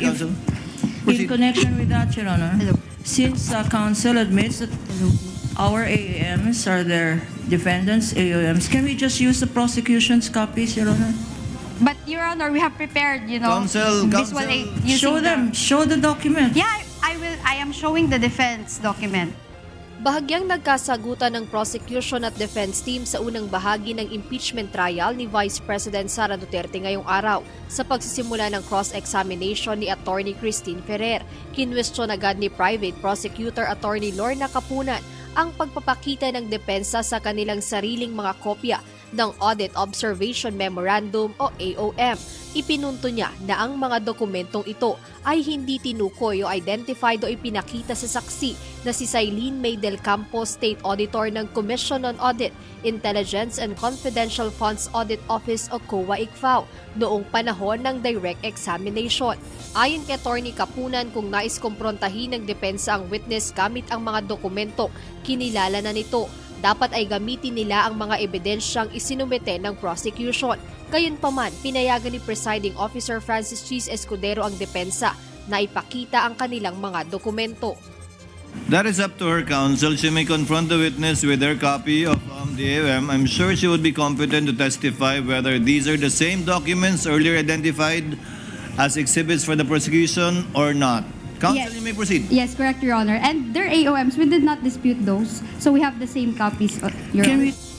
Counsel. In Proceed. connection with that, Your Honor, Hello. since counsel admits that our AAMs are their defendants' AOMs, can we just use the prosecution's copies, Your Honor? But Your Honor, we have prepared, Counsel, visual counsel. aid using Show them, show the document. Yeah, I will. I am showing the defense document. Bahagyang nagkasagutan ng prosecution at defense team sa unang bahagi ng impeachment trial ni Vice President Sara Duterte ngayong araw sa pagsisimula ng cross-examination ni Attorney Christine Ferrer. Kinwestiyon agad ni Private Prosecutor Attorney Lorna Capunan ang pagpapakita ng depensa sa kanilang sariling mga kopya ng Audit Observation Memorandum o AOM. Ipinunto niya na ang mga dokumentong ito ay hindi tinukoy o identified o ipinakita sa saksi na si Sailene May del Campo, State Auditor ng Commission on Audit, Intelligence and Confidential Funds Audit Office o COA-ICFAO noong panahon ng direct examination. Ayon kay Attorney Capunan, kung nais kumprontahin ng depensa ang witness gamit ang mga dokumento, kinilala na nito. Dapat ay gamitin nila ang mga ebidensyang isinumite ng prosecution. Gayunpaman, pinayagan ni Presiding Officer Francis Cheese Escudero ang depensa na ipakita ang kanilang mga dokumento. That is up to her, counsel. She may confront the witness with her copy of the AOM. I'm sure she would be competent to testify whether these are the same documents earlier identified as exhibits for the prosecution or not. Counsel, Yes. you may proceed. Yes, correct, Your Honor. And their AOMs, we did not dispute those. So we have the same copies, Your Can Honor. we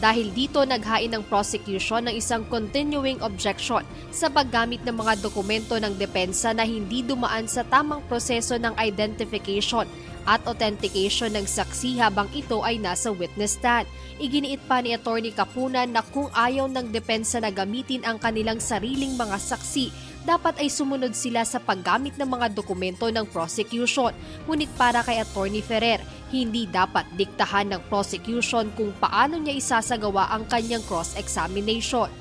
Dahil dito, naghain ng prosecution ng isang continuing objection sa paggamit ng mga dokumento ng depensa na hindi dumaan sa tamang proseso ng identification at authentication ng saksi habang ito ay nasa witness stand. Iginiit pa ni Attorney Capunan na kung ayaw ng depensa na gamitin ang kanilang sariling mga saksi, dapat ay sumunod sila sa paggamit ng mga dokumento ng prosecution. Ngunit para kay Attorney Ferrer, hindi dapat diktahan ng prosecution kung paano niya isasagawa ang kanyang cross-examination.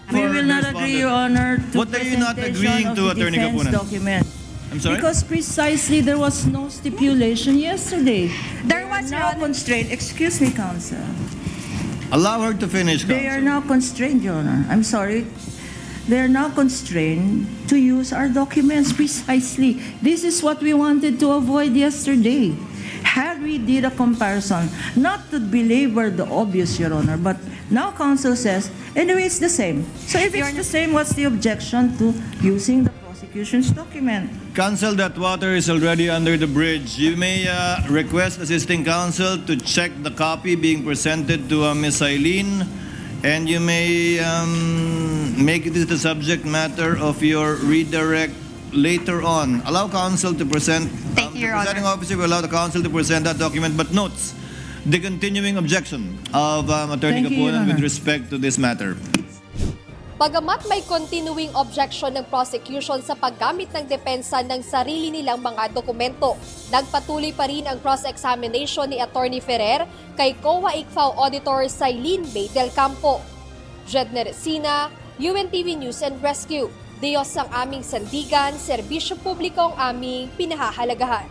We will not agree, Your Honor, to What are you not presentation agreeing of to, the Attorney defense Capunan? document. I'm sorry? Because precisely there was no stipulation yesterday. There was, They Your are now Honor. constrained. Excuse me, counsel. Allow her to finish, They are counsel. now constrained, Your Honor. I'm sorry. They are now constrained to use our documents precisely. This is what we wanted to avoid yesterday. Had we did a comparison, not to belabor the obvious, Your Honor, but now counsel says, anyway, it's the same. So if it's the same, what's the objection to using the prosecution's document? Counsel, that water is already under the bridge. You may request assisting counsel to check the copy being presented to Ms. Eileen, and you may make it the subject matter of your redirect later on. Allow counsel to present. Thank you, Your The presiding Honor. officer will allow the counsel to present that document, but notes the continuing objection of Attorney Thank you, Your Capunan with Honor. respect to this matter. Bagamat may continuing objection ng prosecution sa paggamit ng depensa ng sarili nilang mga dokumento, nagpatuloy pa rin ang cross-examination ni Attorney Ferrer kay COA-ICFAO Auditor Sailene May del Campo. Jedner Resina, UNTV News and Rescue. Diyos ang aming sandigan, serbisyo publiko ang aming pinahahalagahan.